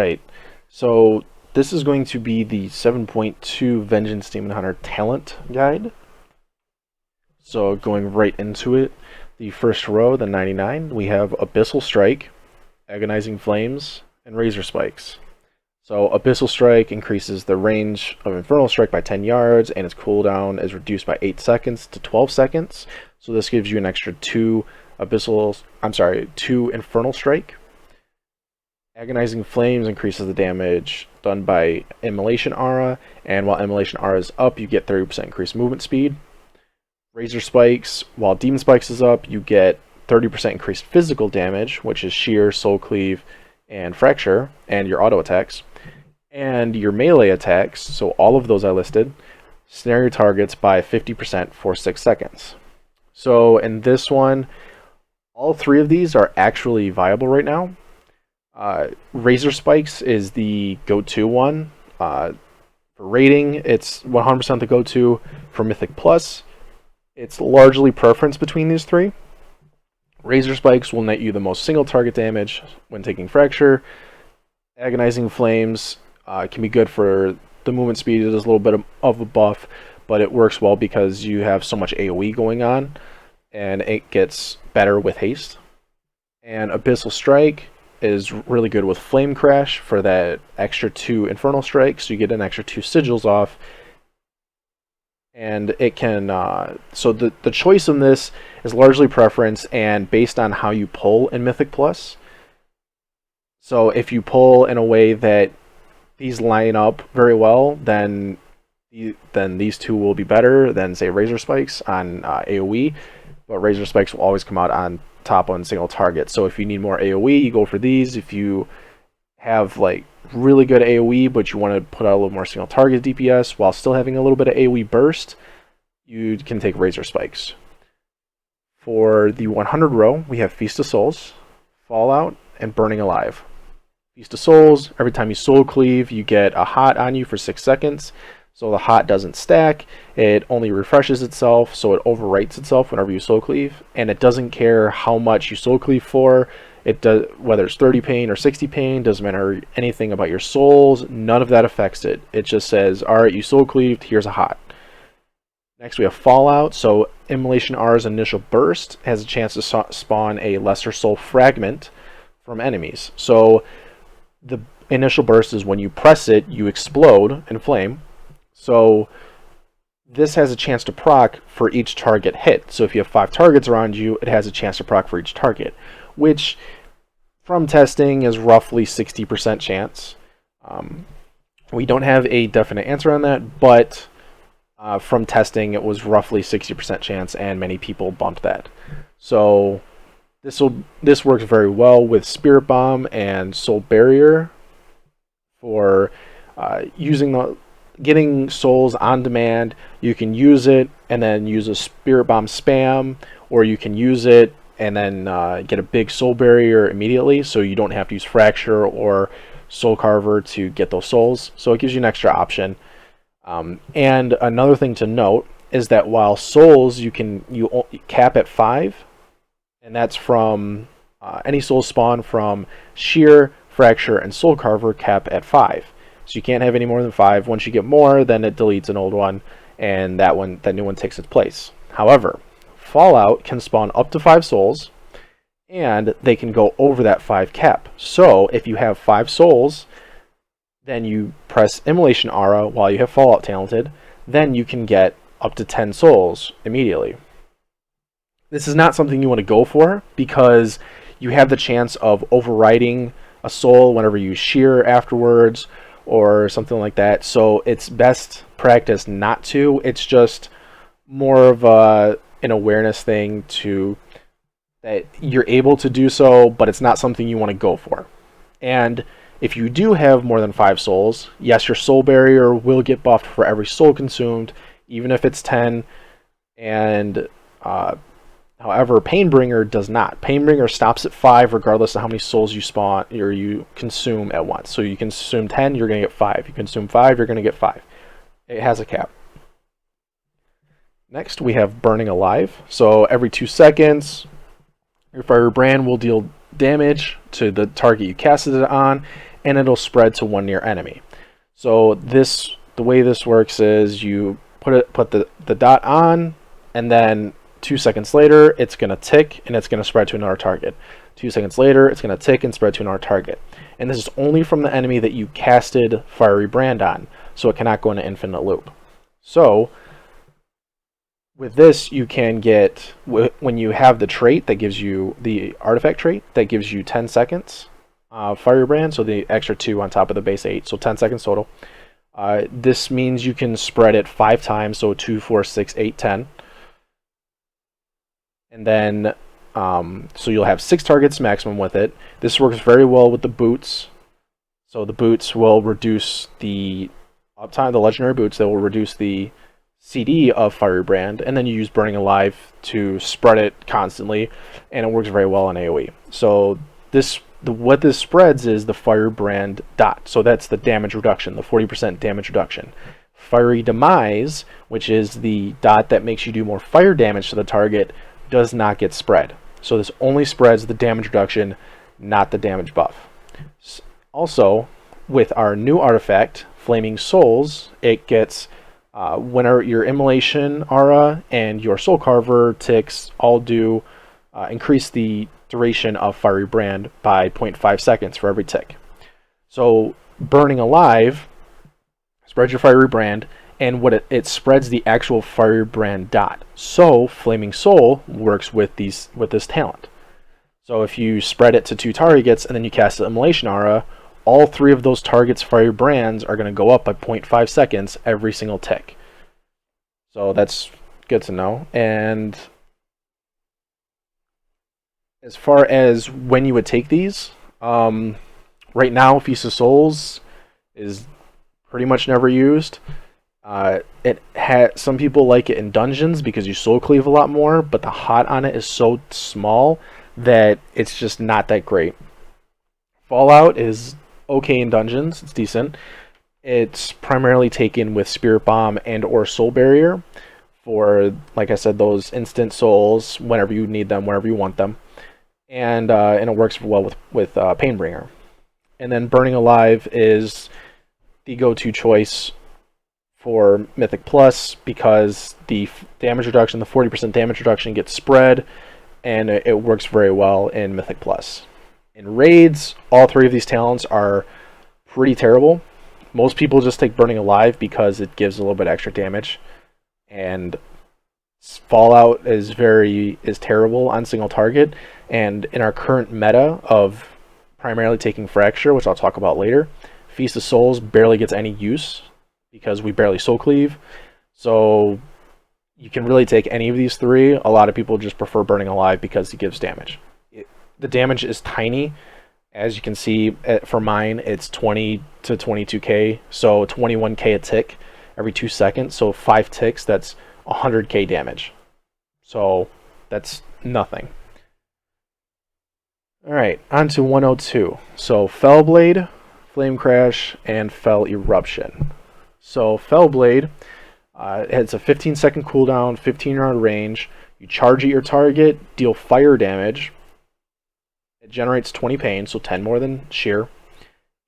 Alright, so this is going to be the 7.2 Vengeance Demon Hunter Talent Guide. So going right into it, the first row, the 99, we have Abyssal Strike, Agonizing Flames, and Razor Spikes. So Abyssal Strike increases the range of Infernal Strike by 10 yards, and its cooldown is reduced by 8 seconds to 12 seconds. So this gives you an extra 2 Infernal Strike. Agonizing Flames increases the damage done by Immolation Aura, and while Immolation Aura is up, you get 30% increased movement speed. Razor Spikes, while Demon Spikes is up, you get 30% increased physical damage, which is Shear, Soul Cleave, and Fracture, and your auto attacks. And your melee attacks, so all of those I listed, snare your targets by 50% for 6 seconds. So in this one, all 3 of these are actually viable right now. Razor Spikes is the go-to one. For rating, it's 100% the go-to. For Mythic Plus, it's largely preference between these 3. Razor Spikes will net you the most single target damage when taking Fracture. Agonizing Flames can be good for the movement speed. It is a little bit of a buff, but it works well because you have so much AoE going on, and it gets better with haste. And Abyssal Strike is really good with Flame Crash for that extra 2 Infernal Strikes, so you get an extra 2 sigils off. And it can, so the choice in this is largely preference and based on how you pull in Mythic Plus. So if you pull in a way that these line up very well, then these 2 will be better than, say, Razor Spikes on AoE, but Razor Spikes will always come out on top on single target. So if you need more AoE, you go for these. If you have like really good AoE, but you want to put out a little more single target DPS while still having a little bit of AoE burst, you can take Razor Spikes. For the 100 row, we have Feast of Souls, Fallout, and Burning Alive. Feast of Souls, every time you soul cleave, you get a hot on you for 6 seconds. So the hot doesn't stack, it only refreshes itself, so it overwrites itself whenever you soul cleave, and it doesn't care how much you soul cleave for. It does, whether it's 30 pain or 60 pain, doesn't matter anything about your souls, none of that affects it. It just says, alright, you soul cleaved, here's a hot. Next we have Fallout, so Immolation Aura's initial burst has a chance to spawn a Lesser Soul Fragment from enemies. So the initial burst is when you press it, you explode in flame. So this has a chance to proc for each target hit. So if you have 5 targets around you, it has a chance to proc for each target, which from testing is roughly 60% chance. We don't have a definite answer on that, but from testing it was roughly 60% chance, and many people bumped that. So this works very well with Spirit Bomb and Soul Barrier for getting souls on demand. You can use it and then use a Spirit Bomb spam, or you can use it and then get a big Soul Barrier immediately, so you don't have to use Fracture or Soul Carver to get those souls. So it gives you an extra option. And another thing to note is that while souls you cap at 5, and that's from any souls spawn from Shear, Fracture, and Soul Carver cap at 5. So you can't have any more than 5. Once you get more, then it deletes an old one, and that new one takes its place. However, Fallout can spawn up to 5 souls, and they can go over that 5 cap. So if you have 5 souls, then you press Immolation Aura while you have Fallout talented, then you can get up to 10 souls immediately. This is not something you want to go for, because you have the chance of overriding a soul whenever you shear afterwards, or something like that. So it's best practice not to. It's just more of an awareness thing that you're able to do so, but it's not something you want to go for. And if you do have more than 5 souls, yes, your Soul Barrier will get buffed for every soul consumed, even if it's 10. And however, Painbringer does not. Painbringer stops at 5 regardless of how many souls you spawn or you consume at once. So you consume 10, you're going to get 5. You consume 5, you're going to get 5. It has a cap. Next, we have Burning Alive. So every 2 seconds, your Firebrand will deal damage to the target you casted it on, and it'll spread to one near enemy. So the way this works is you put the dot on, and then 2 seconds later it's going to tick and it's going to spread to another target. 2 seconds later it's going to tick and spread to another target. And this is only from the enemy that you casted Fiery Brand on, so it cannot go into infinite loop. So with this, you can get, when you have the trait that gives you, the artifact trait that gives you 10 seconds Fiery Brand, so the extra 2 on top of the base 8, so 10 seconds total. This means you can spread it 5 times, so 2, 4, 6, 8, 10. And then, so you'll have 6 targets maximum with it. This works very well with the boots. So the boots will reduce the uptime, the legendary boots, that will reduce the CD of Fiery Brand, and then you use Burning Alive to spread it constantly, and it works very well on AoE. So what this spreads is the Fiery Brand dot. So that's the damage reduction, the 40% damage reduction. Fiery Demise, which is the dot that makes you do more fire damage to the target, does not get spread. So this only spreads the damage reduction, not the damage buff. Also, with our new artifact, Flaming Souls, it gets whenever your Immolation Aura and your Soul Carver ticks all do increase the duration of Fiery Brand by 0.5 seconds for every tick. So Burning Alive spreads your Fiery Brand, and what it spreads the actual Fiery Brand dot. So Flaming Soul works with this talent. So if you spread it to 2 targets and then you cast the Immolation Aura, all 3 of those targets' Fiery Brands are going to go up by 0.5 seconds every single tick. So that's good to know. And as far as when you would take these, right now Feast of Souls is pretty much never used. Some people like it in dungeons because you soul cleave a lot more, but the hot on it is so small that it's just not that great. Fallout is okay in dungeons, it's decent. It's primarily taken with Spirit Bomb and or Soul Barrier for, like I said, those instant souls whenever you need them, wherever you want them. And it works well with Painbringer. And then Burning Alive is the go-to choice for Mythic Plus because the damage reduction, the 40% damage reduction gets spread, and it works very well in Mythic Plus. In raids, all 3 of these talents are pretty terrible. Most people just take Burning Alive because it gives a little bit extra damage, and Fallout is terrible on single target. And in our current meta of primarily taking Fracture, which I'll talk about later, Feast of Souls barely gets any use because we barely soul cleave. So you can really take any of these 3. A lot of people just prefer Burning Alive because it gives damage. The damage is tiny. As you can see, for mine, it's 20 to 22k, so 21k a tick every 2 seconds. So 5 ticks, that's 100k damage. So that's nothing. Alright, on to 102. So Fellblade, Flame Crash, and Fell Eruption. So Fellblade, it's a 15-second cooldown, 15-yard range. You charge at your target, deal fire damage. It generates 20 pain, so 10 more than Sheer.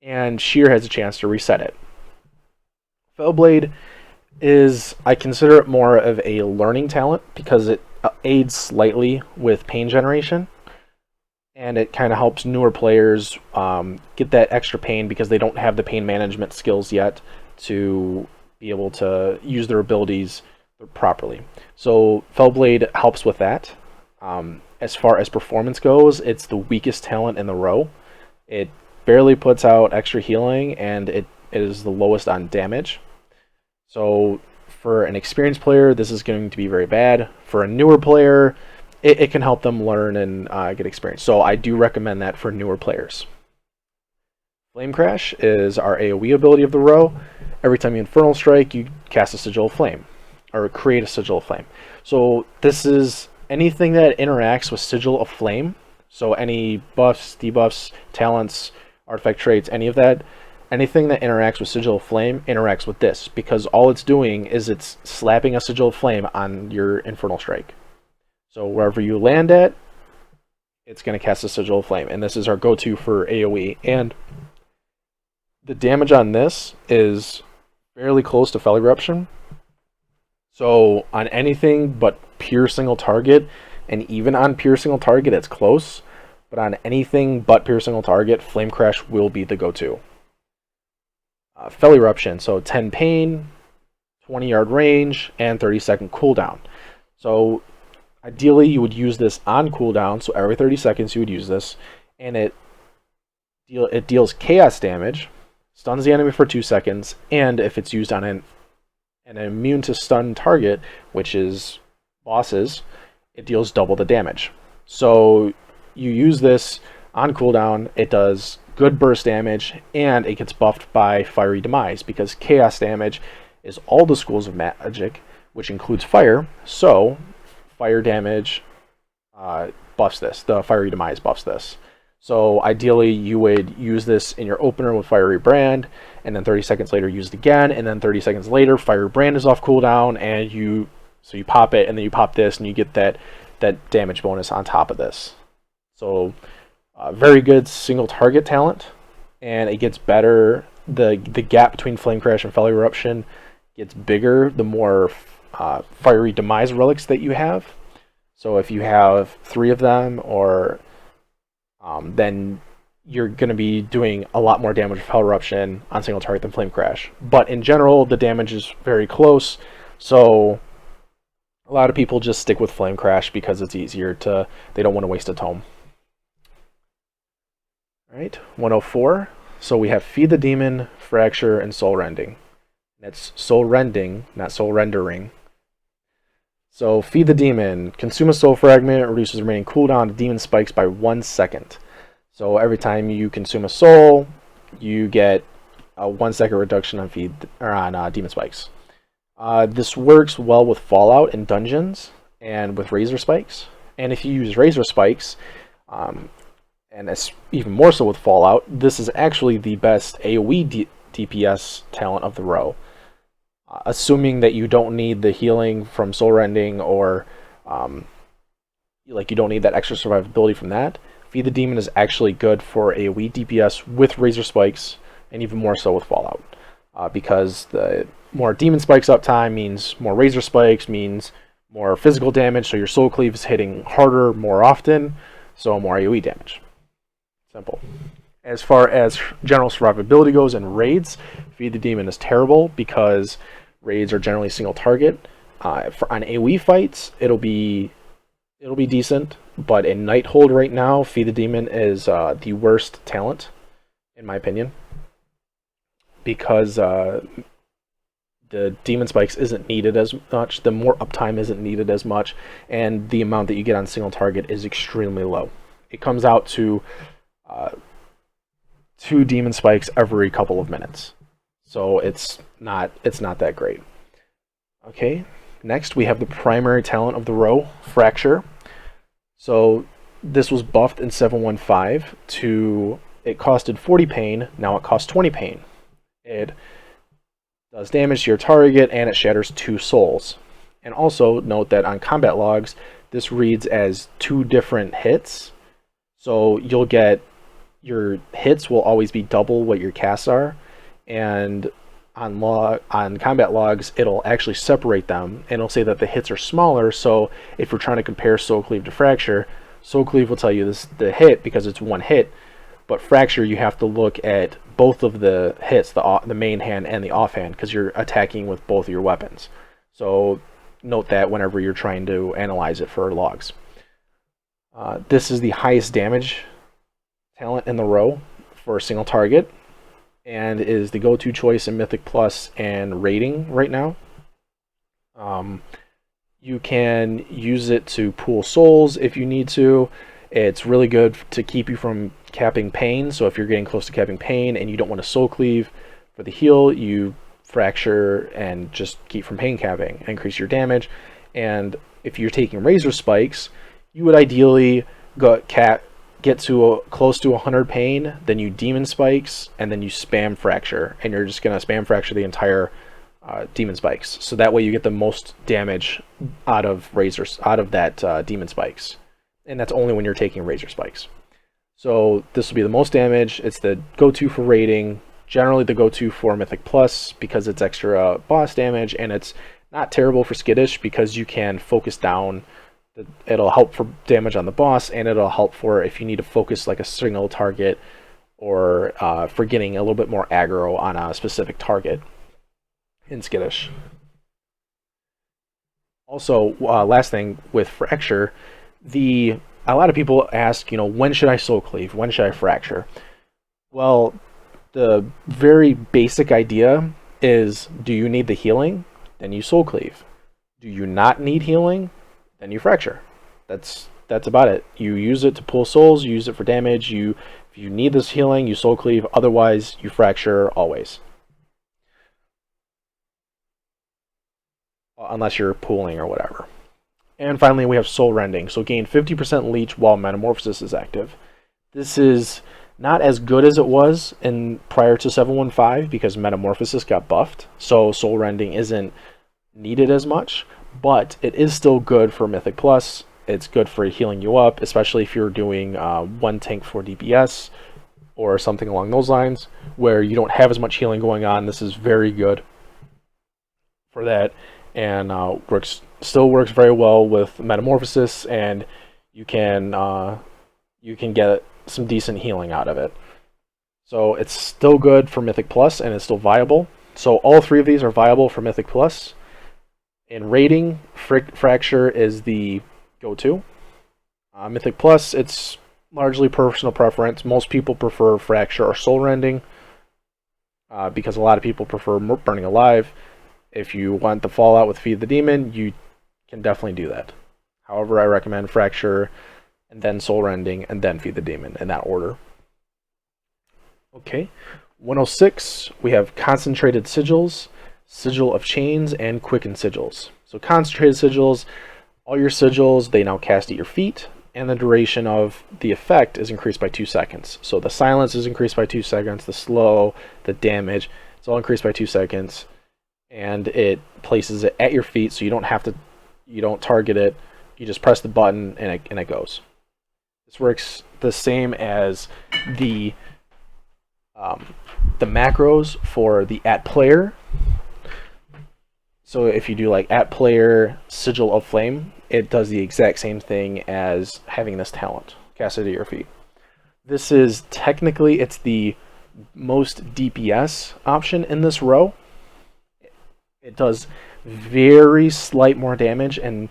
And Sheer has a chance to reset it. Fellblade I consider it more of a learning talent because it aids slightly with pain generation. And it kind of helps newer players get that extra pain because they don't have the pain management skills yet to be able to use their abilities properly. So Fellblade helps with that. As far as performance goes, it's the weakest talent in the row. It barely puts out extra healing, and it is the lowest on damage. So for an experienced player, this is going to be very bad. For a newer player, it can help them learn and get experience. So I do recommend that for newer players. Flame Crash is our AoE ability of the row. Every time you Infernal Strike, you cast a Sigil of Flame, or create a Sigil of Flame. So this is anything that interacts with Sigil of Flame. So any buffs, debuffs, talents, artifact traits, any of that, anything that interacts with Sigil of Flame interacts with this, because all it's doing is it's slapping a Sigil of Flame on your Infernal Strike. So wherever you land at, it's going to cast a Sigil of Flame, and this is our go-to for AoE. And The damage on this is fairly close to Fel Eruption. So on anything but pure single target, and even on pure single target, it's close. But on anything but pure single target, Flame Crash will be the go-to. Fel Eruption, so 10 pain, 20-yard range, and 30-second cooldown. So ideally, you would use this on cooldown, so every 30 seconds you would use this, and it deals chaos damage, stuns the enemy for 2 seconds, and if it's used on an immune to stun target, which is bosses, it deals double the damage. So you use this on cooldown, it does good burst damage, and it gets buffed by Fiery Demise, because chaos damage is all the schools of magic, which includes fire, so fire damage buffs this. The Fiery Demise buffs this. So ideally, you would use this in your opener with Fiery Brand, and then 30 seconds later use it again, and then 30 seconds later, Fiery Brand is off cooldown, and you pop it, and then you pop this, and you get that damage bonus on top of this. So very good single target talent, and it gets better. The gap between Flame Crash and Fel Eruption gets bigger the more Fiery Demise relics that you have. So if you have 3 of them, or then you're going to be doing a lot more damage with Fel Eruption on single target than Flame Crash. But in general, the damage is very close, so a lot of people just stick with Flame Crash because it's easier to, they don't want to waste a tome. Alright, 104. So we have Feed the Demon, Fracture, and Soul Rending. That's Soul Rending, not Soul Rendering. So Feed the Demon, consume a soul fragment, reduces remaining cooldown to demon spikes by 1 second. So every time you consume a soul, you get a 1 second reduction on demon spikes. This works well with Fallout and dungeons, and with Razor Spikes. And if you use Razor Spikes, and it's even more so with Fallout, this is actually the best AoE DPS talent of the row. Assuming that you don't need the healing from Soul Rending, or like you don't need that extra survivability from that, Feed the Demon is actually good for AoE DPS with Razor Spikes, and even more so with Fallout. Because the more Demon Spikes uptime means more Razor Spikes, means more physical damage, so your Soul Cleave is hitting harder more often, so more AoE damage. Simple. As far as general survivability goes in raids, Feed the Demon is terrible because raids are generally single target. On AoE fights, it'll be decent, but in Nighthold right now, Feed the Demon is the worst talent, in my opinion, because the Demon Spikes isn't needed as much, the more uptime isn't needed as much, and the amount that you get on single target is extremely low. It comes out to 2 Demon Spikes every couple of minutes. So it's not that great. Okay, next we have the primary talent of the row, Fracture. So this was buffed in 715 to, it costed 40 pain, now it costs 20 pain. It does damage to your target, and it shatters 2 souls. And also note that on combat logs, this reads as 2 different hits. So you'll get, your hits will always be double what your casts are, and on combat logs, it'll actually separate them, and it'll say that the hits are smaller. So if you're trying to compare Soul Cleave to Fracture, Soul Cleave will tell you this the hit because it's 1 hit, but Fracture you have to look at both of the hits, the main hand and the offhand, because you're attacking with both of your weapons. So note that whenever you're trying to analyze it for logs. This is the highest damage talent in the row for a single target, and is the go-to choice in Mythic Plus and rating right now. You can use it to pool souls if you need to. It's really good to keep you from capping pain, so if you're getting close to capping pain and you don't want to Soul Cleave for the heal, you Fracture and just keep from pain capping and increase your damage. And if you're taking Razor Spikes, you would ideally get to close to 100 pain, then you Demon Spikes, and then you spam Fracture, and you're just going to spam Fracture the entire Demon Spikes. So that way you get the most damage out of that Demon Spikes. And that's only when you're taking Razor Spikes. So this will be the most damage. It's the go-to for raiding. generally the go-to for Mythic Plus because it's extra boss damage, and it's not terrible for Skittish because you can focus down. It'll help for damage on the boss, and it'll help for if you need to focus like a single target, or for getting a little bit more aggro on a specific target in Skittish. Also, last thing with Fracture, a lot of people ask, when should I Soul Cleave? When should I Fracture? Well, the very basic idea is, do you need the healing? Then you Soul Cleave. Do you not need healing? Then you Fracture. That's about it. You use it to pull souls, you use it for damage, if you need this healing, you Soul Cleave, otherwise you Fracture always. Unless you're pooling or whatever. And finally, we have Soul Rending. So gain 50% leech while Metamorphosis is active. This is not as good as it was prior to 715 because Metamorphosis got buffed. So Soul Rending isn't needed as much, but it is still good for Mythic Plus. It's good for healing you up, especially if you're doing one tank for DPS or something along those lines where you don't have as much healing going on. This is very good for that, and still works very well with Metamorphosis, and you can get some decent healing out of it. So it's still good for Mythic Plus, and it's still viable. So all three of these are viable for Mythic Plus. In rating, Fracture is the go-to. Mythic Plus, it's largely personal preference. Most people prefer Fracture or Soul Rending because a lot of people prefer Burning Alive. If you want the Fallout with Feed the Demon, you can definitely do that. However, I recommend Fracture, and then Soul Rending, and then Feed the Demon, in that order. Okay, 106, we have Concentrated Sigils, Sigil of Chains, and Quickened Sigils. So Concentrated Sigils, all your sigils, they now cast at your feet, and the duration of the effect is increased by 2 seconds. So the silence is increased by 2 seconds, the slow, the damage, it's all increased by 2 seconds, and it places it at your feet, so you don't target it, you just press the button and it goes. This works the same as the macros for the @player. So if you do like @player Sigil of Flame, it does the exact same thing as having this talent casted at your feet. This is technically, it's the most DPS option in this row. It does very slight more damage, and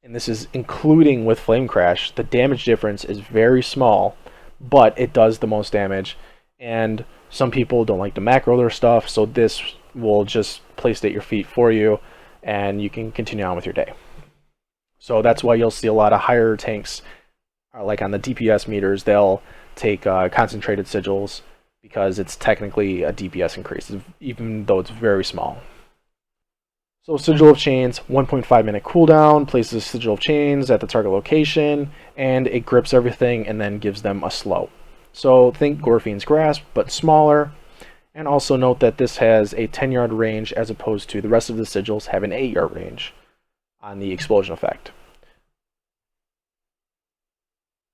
this is including with Flame Crash. The damage difference is very small, but it does the most damage, and some people don't like to macro their stuff, so this will just place it at your feet for you, and you can continue on with your day. So that's why you'll see a lot of higher tanks, like on the DPS meters, they'll take Concentrated Sigils, because it's technically a DPS increase, even though it's very small. So Sigil of Chains, 1.5 minute cooldown, places Sigil of Chains at the target location, and it grips everything and then gives them a slow. So think Gorfine's Grasp, but smaller. And also note that this has a 10-yard range as opposed to the rest of the sigils have an 8-yard range on the explosion effect.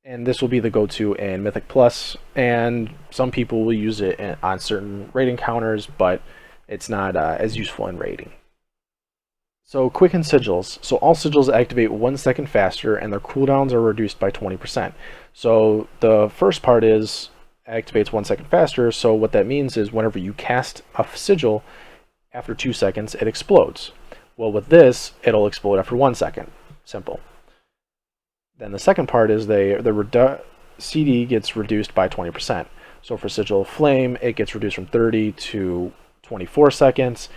And this will be the go-to in Mythic Plus, and some people will use it on certain rating counters, but it's not as useful in rating. So Quickened Sigils. So all sigils activate 1 second faster, and their cooldowns are reduced by 20%. So the first part is activates 1 second faster, so what that means is whenever you cast a sigil, after 2 seconds it explodes. Well, with this, it'll explode after 1 second. Simple. Then the second part is the CD gets reduced by 20%. So for Sigil of Flame, it gets reduced from 30 to 24 seconds,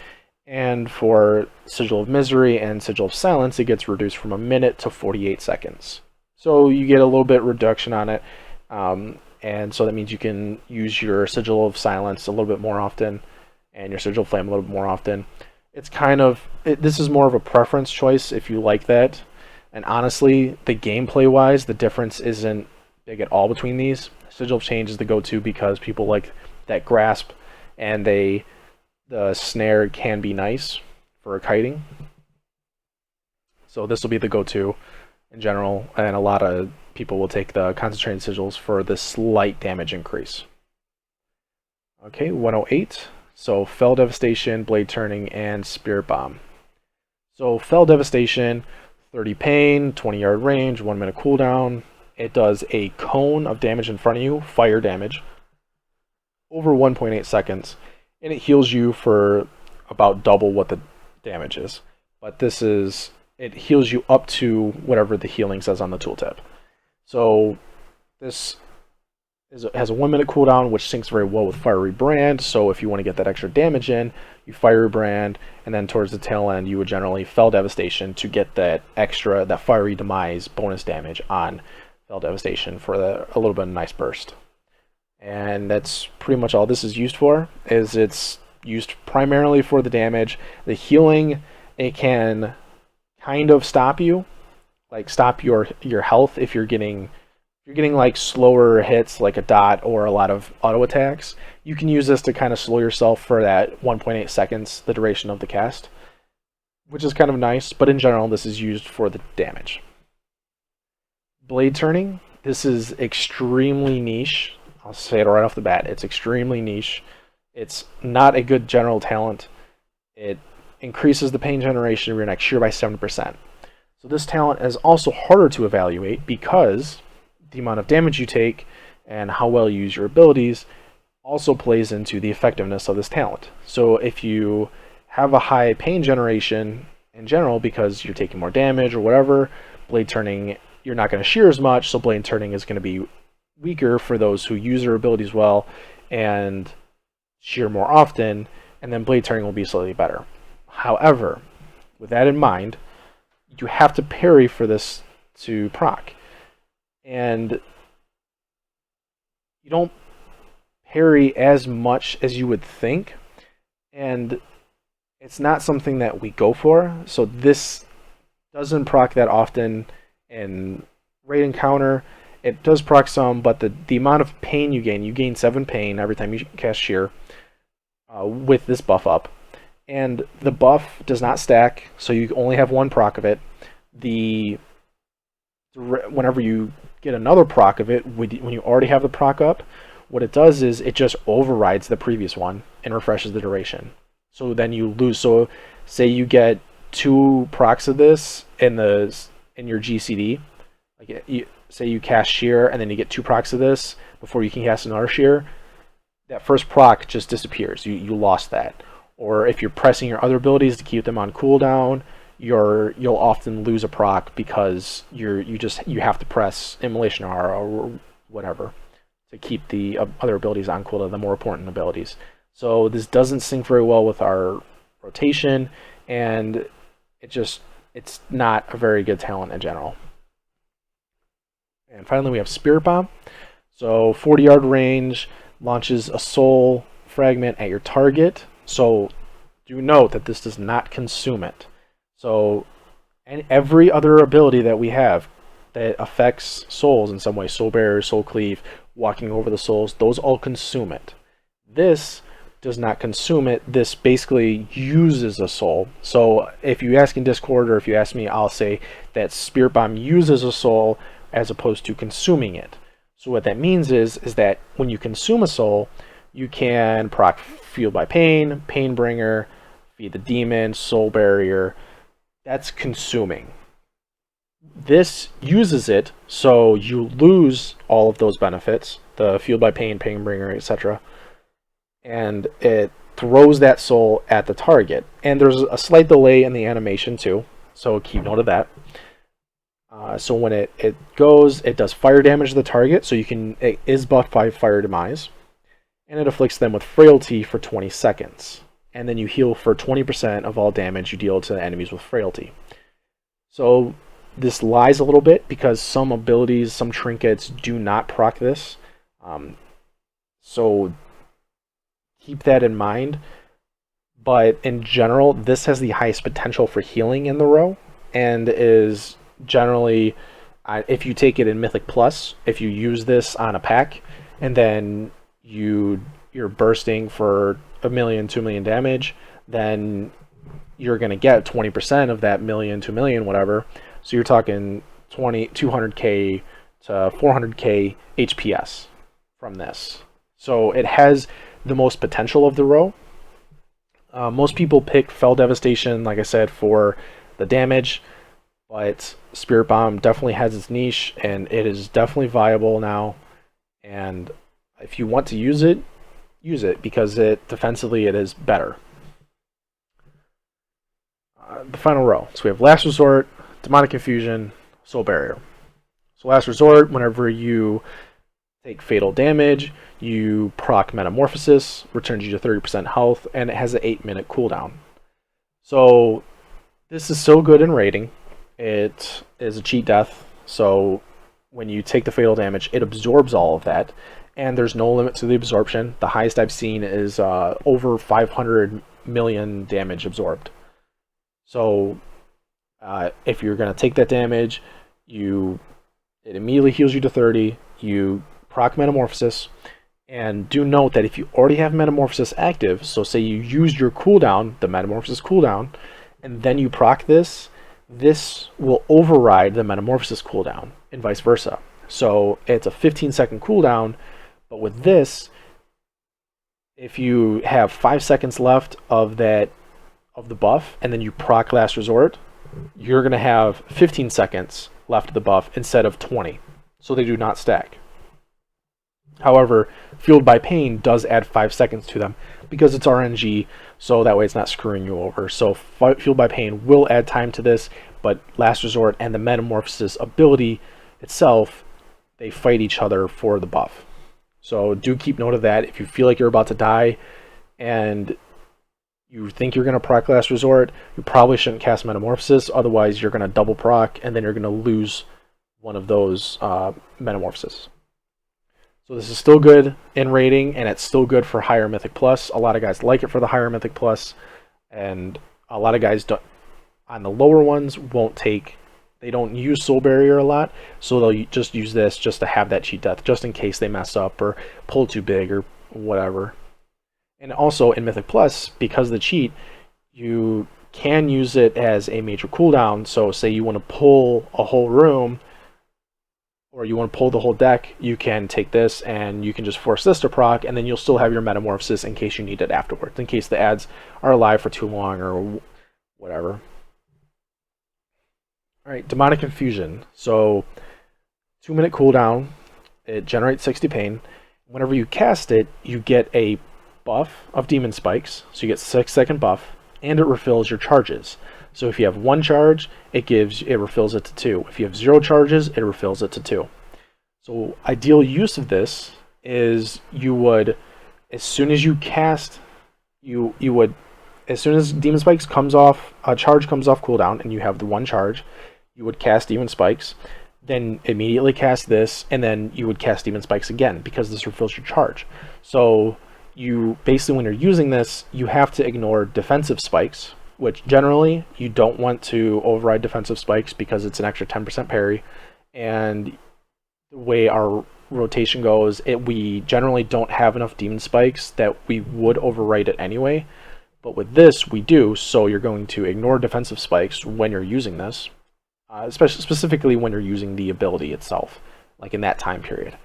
and for Sigil of Misery and Sigil of Silence, it gets reduced from a minute to 48 seconds. So you get a little bit reduction on it, and so that means you can use your Sigil of Silence a little bit more often, and your Sigil of Flame a little bit more often. It's kind of, this is more of a preference choice if you like that. And honestly, the gameplay-wise, the difference isn't big at all between these. Sigil of Change is the go-to because people like that grasp, and the snare can be nice for kiting. So this will be the go-to in general, and a lot of people will take the Concentrated Sigils for the slight damage increase. Okay, 108. So Fell Devastation, Blade Turning, and Spirit Bomb. So Fell Devastation, 30 pain, 20-yard range, 1 minute cooldown. It does a cone of damage in front of you, fire damage, over 1.8 seconds, and it heals you for about double what the damage is. But it heals you up to whatever the healing says on the tooltip. So this has a 1 minute cooldown, which syncs very well with Fiery Brand. So if you want to get that extra damage in, you Fiery Brand, and then towards the tail end, you would generally Fell Devastation to get that Fiery Demise bonus damage on Fell Devastation for a little bit of a nice burst. And that's pretty much all this is used for. It's used primarily for the damage. The healing, it can kind of stop you, like stop your health if you're getting like slower hits, like a dot or a lot of auto attacks. You can use this to kind of slow yourself for that 1.8 seconds, the duration of the cast, which is kind of nice. But in general, this is used for the damage. Blade Turning, this is extremely niche. I'll say it right off the bat. It's extremely niche. It's not a good general talent. It increases the pain generation of your next shear by 70%. So this talent is also harder to evaluate because the amount of damage you take and how well you use your abilities also plays into the effectiveness of this talent. So if you have a high pain generation in general because you're taking more damage or whatever, Blade Turning, you're not going to shear as much, so Blade Turning is going to be weaker for those who use their abilities well and shear more often, and then Blade Turning will be slightly better. However, with that in mind, you have to parry for this to proc. And you don't parry as much as you would think, and it's not something that we go for, so this doesn't proc that often in raid encounter. It does proc some, but the amount of pain you gain 7 pain every time you cast Shear with this buff up. And the buff does not stack, so you only have 1 proc of it. Whenever you get another proc of it, when you already have the proc up, what it does is it just overrides the previous one and refreshes the duration. So then you lose. So say you get 2 procs of this in your GCD, like say you cast Shear and then you get 2 procs of this before you can cast another Shear, that first proc just disappears. You lost that. Or if you're pressing your other abilities to keep them on cooldown, you'll often lose a proc because you have to press Immolation R or whatever to keep the other abilities on cooldown, the more important abilities. So this doesn't sync very well with our rotation, and it's not a very good talent in general. And finally we have Spirit Bomb. So 40-yard range, launches a soul fragment at your target. So do note that this does not consume it. So every other ability that we have that affects souls in some way, Soul Barrier, Soul Cleave, walking over the souls, those all consume it. This does not consume it. This basically uses a soul. So if you ask in Discord or if you ask me, I'll say that Spirit Bomb uses a soul as opposed to consuming it. So what that means is that when you consume a soul, you can proc Fueled by Pain, Painbringer, Feed the Demon, Soul Barrier. That's consuming. This uses it, so you lose all of those benefits, the Fueled by Pain, Painbringer, etc. And it throws that soul at the target. And there's a slight delay in the animation too, so keep note of that. So when it goes, it does fire damage to the target, so it is buffed by Fire Demise. And it afflicts them with Frailty for 20 seconds. And then you heal for 20% of all damage you deal to enemies with Frailty. So this lies a little bit because some abilities, some trinkets do not proc this. So keep that in mind. But in general, this has the highest potential for healing in the row, and is generally, if you take it in Mythic Plus, if you use this on a pack, and then you're bursting for 1 million, 2 million damage, then you're going to get 20% of that 1 million, 2 million, whatever. So you're talking 200k to 400k HPS from this. So it has the most potential of the row. Most people pick Fell Devastation, like I said, for the damage, but Spirit Bomb definitely has its niche, and it is definitely viable now. And if you want to use it because defensively it is better. The final row. So we have Last Resort, Demonic Confusion, Soul Barrier. So Last Resort, whenever you take fatal damage, you proc Metamorphosis, returns you to 30% health, and it has an 8-minute cooldown. So this is so good in raiding. It is a cheat death, so when you take the fatal damage, it absorbs all of that, and there's no limit to the absorption. The highest I've seen is over 500 million damage absorbed. So if you're going to take that damage, it immediately heals you to 30, you proc Metamorphosis, and do note that if you already have Metamorphosis active, so say you used your cooldown, the Metamorphosis cooldown, and then you proc this will override the Metamorphosis cooldown, and vice versa. So it's a 15-second cooldown, but with this, if you have 5 seconds left of the buff, and then you proc Last Resort, you're going to have 15 seconds left of the buff instead of 20. So they do not stack. However, Fueled by Pain does add 5 seconds to them because it's RNG, so that way it's not screwing you over. So Fueled by Pain will add time to this, but Last Resort and the Metamorphosis ability itself, they fight each other for the buff. So do keep note of that. If you feel like you're about to die and you think you're going to proc Last Resort, you probably shouldn't cast Metamorphosis, otherwise you're going to double proc, and then you're going to lose one of those Metamorphoses. So this is still good in rating, and it's still good for higher Mythic Plus. A lot of guys like it for the higher Mythic Plus, and a lot of guys on the lower ones they don't use Soul Barrier a lot, so they'll just use this just to have that cheat death, just in case they mess up or pull too big or whatever. And also in Mythic Plus, because of the cheat, you can use it as a major cooldown. So say you want to pull a whole room, or you want to pull the whole deck, you can take this and you can just force this to proc, and then you'll still have your Metamorphosis in case you need it afterwards, in case the ads are alive for too long or whatever. Alright, Demonic Confusion. So 2-minute cooldown, it generates 60 pain. Whenever you cast it, you get a buff of Demon Spikes, so you get 6-second buff, and it refills your charges. So if you have 1 charge, it refills it to 2. If you have 0 charges, it refills it to 2. So ideal use of this is you would, as soon as you cast, as soon as Demon Spikes comes off, a charge comes off cooldown, and you have the 1 charge, you would cast Demon Spikes, then immediately cast this, and then you would cast Demon Spikes again, because this refills your charge. So you basically, when you're using this, you have to ignore defensive spikes, which generally you don't want to override defensive spikes because it's an extra 10% parry, and the way our rotation goes, we generally don't have enough Demon Spikes that we would override it anyway, but with this we do, so you're going to ignore defensive spikes when you're using this, specifically when you're using the ability itself, like in that time period.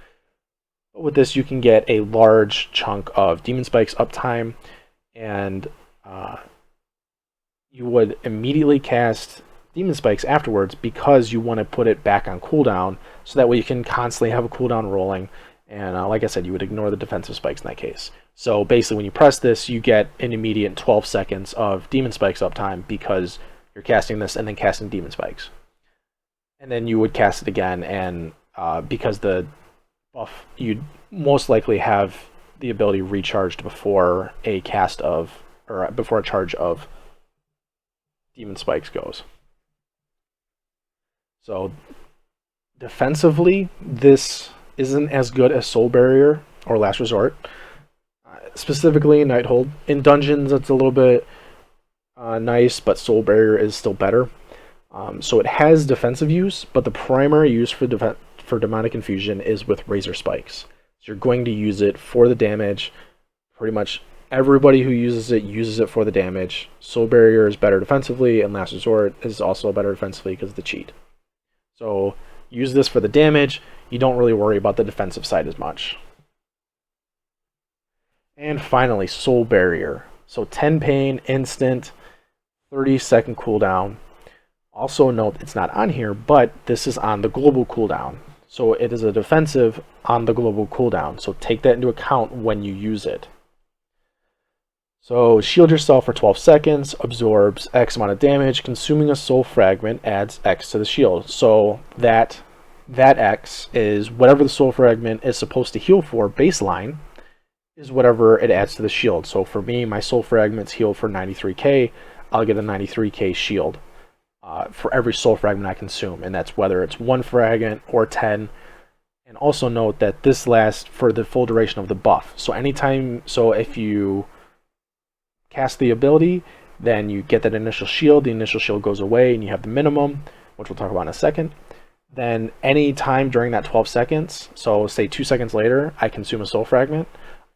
But with this, you can get a large chunk of Demon Spikes uptime, and you would immediately cast Demon Spikes afterwards because you want to put it back on cooldown, so that way you can constantly have a cooldown rolling, and like I said, you would ignore the defensive spikes in that case. So basically, when you press this, you get an immediate 12 seconds of Demon Spikes uptime because you're casting this and then casting Demon Spikes. And then you would cast it again, and because the buff, you'd most likely have the ability recharged before a charge of Demon Spikes goes. So defensively, this isn't as good as Soul Barrier or Last Resort, specifically in Nighthold. In dungeons, it's a little bit nice, but Soul Barrier is still better. So it has defensive use, but the primary use for Demonic Confusion is with Razor Spikes. So you're going to use it for the damage. Pretty much everybody who uses it for the damage. Soul Barrier is better defensively, and Last Resort is also better defensively because of the cheat. So use this for the damage. You don't really worry about the defensive side as much. And finally, Soul Barrier. So 10 pain, instant, 30-second cooldown. Also note it's not on here, but this is on the global cooldown. So it is a defensive on the global cooldown. So take that into account when you use it. So shield yourself for 12 seconds, absorbs X amount of damage, consuming a soul fragment adds X to the shield. So that X is whatever the soul fragment is supposed to heal for baseline, is whatever it adds to the shield. So for me, my soul fragments heal for 93k, I'll get a 93k shield for every soul fragment I consume, and that's whether it's 1 fragment or 10. And also note that this lasts for the full duration of the buff. So if you cast the ability, then you get that initial shield, the initial shield goes away, and you have the minimum, which we'll talk about in a second. Then any time during that 12 seconds, so say 2 seconds later, I consume a soul fragment,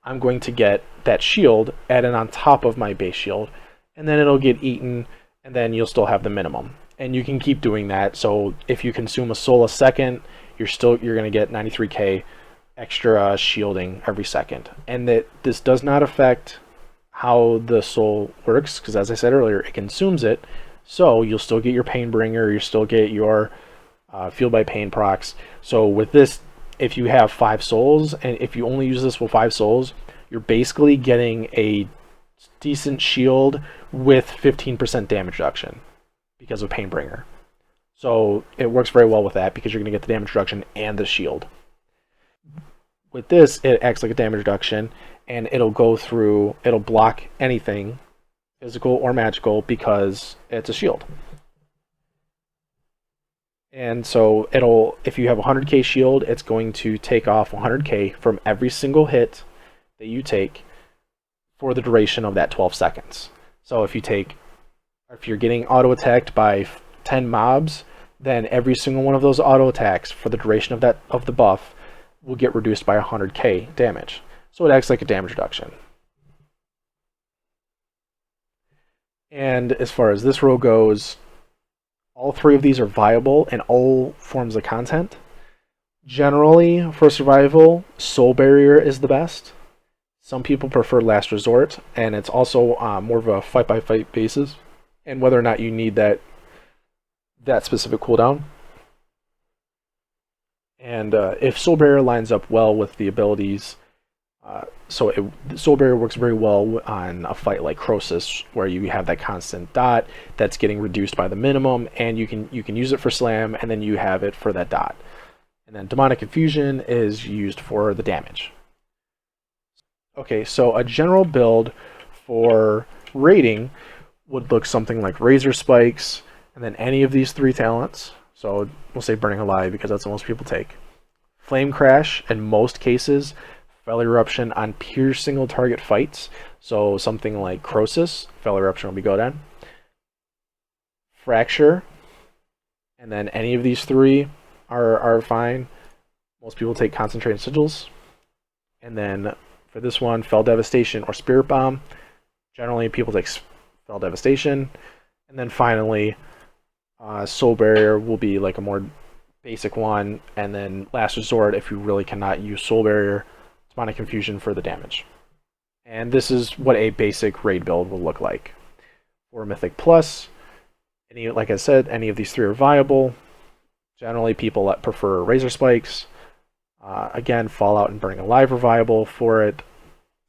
I'm going to get that shield added on top of my base shield, and then it'll get eaten, and then you'll still have the minimum. And you can keep doing that. So if you consume a soul a second, you're going to get 93k extra shielding every second. And this does not affect how the soul works, because as I said earlier, it consumes it, so you'll still get your pain bringer, you still get your fueled by pain procs. So with this, if you have 5 souls, and if you only use this with 5 souls, you're basically getting a decent shield with 15% damage reduction because of pain bringer. So it works very well with that, because you're going to get the damage reduction and the shield. With this, it acts like a damage reduction, and it'll block anything physical or magical because it's a shield. And so if you have 100k shield, it's going to take off 100k from every single hit that you take for the duration of that 12 seconds. So if you're getting auto attacked by 10 mobs, then every single one of those auto attacks for the duration of the buff will get reduced by 100k damage. So it acts like a damage reduction. And as far as this row goes, all 3 of these are viable in all forms of content. Generally, for survival, Soul Barrier is the best. Some people prefer Last Resort, and it's also more of a fight-by-fight basis, and whether or not you need that specific cooldown. And if Soul Barrier lines up well with the abilities, Soul Barrier works very well on a fight like Croesus, where you have that constant dot that's getting reduced by the minimum, and you can use it for slam, and then you have it for that dot. And then Demonic Infusion is used for the damage. Okay, so a general build for raiding would look something like Razor Spikes, and then any of these 3 talents. So we'll say Burning Alive, because that's what most people take. Flame Crash in most cases. Fell Eruption on pure single target fights. So something like Croesus, Fell Eruption will be good on. Fracture, and then any of these 3 are fine. Most people take Concentrated Sigils. And then for this one, Fell Devastation or Spirit Bomb. Generally, people take Fell Devastation. And then finally, Soul Barrier will be like a more basic one. And then Last Resort, if you really cannot use Soul Barrier, Demonic Confusion for the damage. And this is what a basic raid build will look like. For Mythic Plus, like I said, any of these 3 are viable. Generally, people prefer Razor Spikes. Again, Fallout and Burning Alive are viable for it.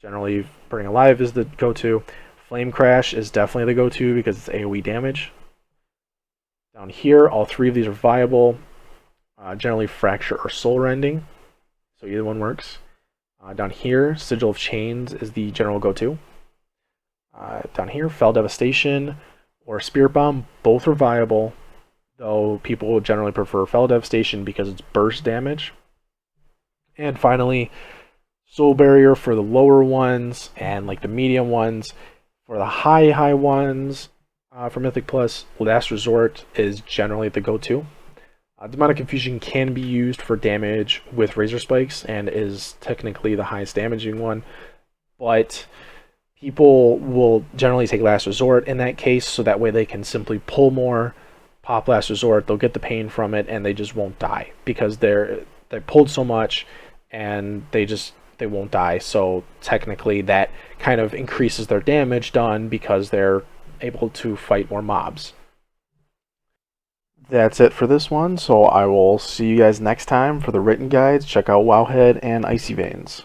Generally, Burning Alive is the go-to. Flame Crash is definitely the go-to because it's AoE damage. Down here, all 3 of these are viable. Generally, Fracture or Soul Rending. So either one works. Down here, Sigil of Chains is the general go-to. Down here, Fell Devastation or Spirit Bomb, both are viable, though people would generally prefer Fell Devastation because it's burst damage. And finally, Soul Barrier for the lower ones and like the medium ones. For the high ones, for Mythic Plus, Last Resort is generally the go-to. Demonic Confusion can be used for damage with Razor Spikes and is technically the highest damaging one, but people will generally take Last Resort in that case, so that way they can simply pull more, pop Last Resort, they'll get the pain from it, and they just won't die because they pulled so much and they just they won't die. So technically that kind of increases their damage done because they're able to fight more mobs. That's it for this one, so I will see you guys next time for the written guides. Check out Wowhead and Icy Veins.